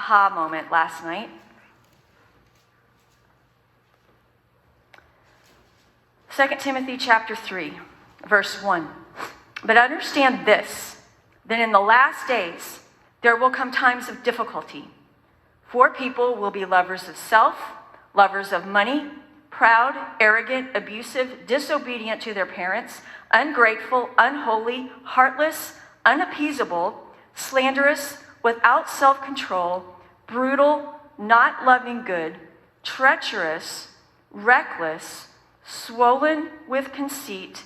aha moment last night. 2 Timothy chapter 3, verse 1. But understand this, that in the last days there will come times of difficulty. For people will be lovers of self, lovers of money, proud, arrogant, abusive, disobedient to their parents, ungrateful, unholy, heartless, unappeasable, slanderous, without self-control, brutal, not loving good, treacherous, reckless, swollen with conceit,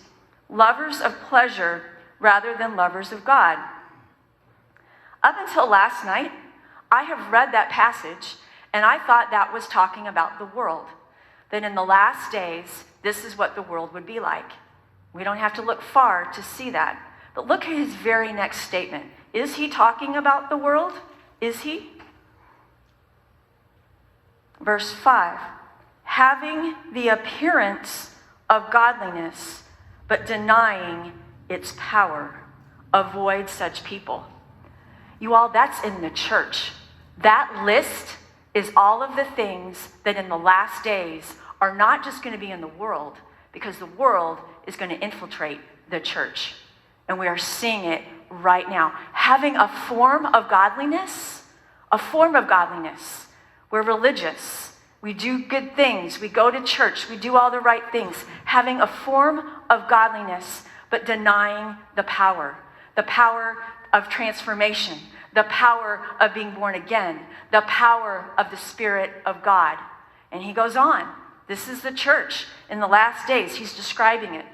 lovers of pleasure rather than lovers of God. Up until last night, I have read that passage, and I thought that was talking about the world. That in the last days, this is what the world would be like. We don't have to look far to see that. But look at his very next statement. Is he talking about the world? Is he? Verse 5. Having the appearance of godliness, but denying its power. Avoid such people. You all, that's in the church. That list is all of the things that in the last days are not just going to be in the world, because the world is going to infiltrate the church. And we are seeing it right now. Having a form of godliness, we're religious. We do good things. We go to church. We do all the right things. Having a form of godliness, but denying the power of transformation, the power of being born again, the power of the Spirit of God. And he goes on. This is the church in the last days. He's describing it.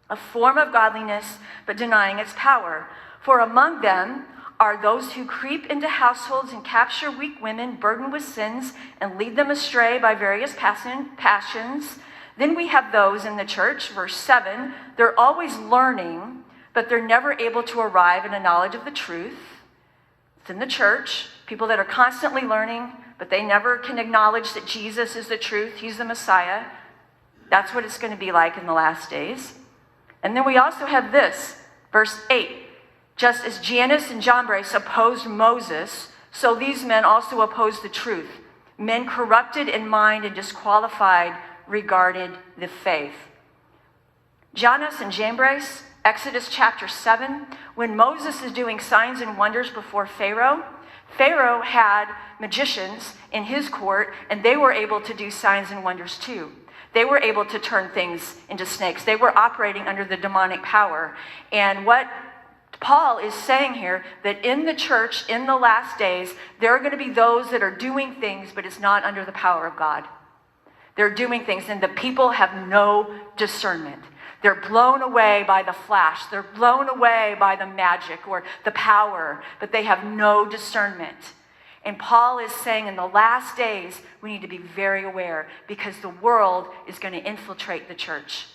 A form of godliness, but denying its power. For among them are those who creep into households and capture weak women burdened with sins and lead them astray by various passions. Then we have those in the church, verse 7, they're always learning, but they're never able to arrive in a knowledge of the truth. It's in the church, people that are constantly learning, but they never can acknowledge that Jesus is the truth, he's the Messiah. That's what it's going to be like in the last days. And then we also have this, verse 8. Just as Jannes and Jambres opposed Moses, so these men also opposed the truth. Men corrupted in mind and disqualified regarded the faith. Jannes and Jambres, Exodus chapter 7, when Moses is doing signs and wonders before Pharaoh, Pharaoh had magicians in his court, and they were able to do signs and wonders too. They were able to turn things into snakes. They were operating under the demonic power. And what Paul is saying here, that in the church, in the last days, there are going to be those that are doing things, but it's not under the power of God. They're doing things, and the people have no discernment. They're blown away by the flash. They're blown away by the magic or the power, but they have no discernment. And Paul is saying in the last days, we need to be very aware because the world is going to infiltrate the church.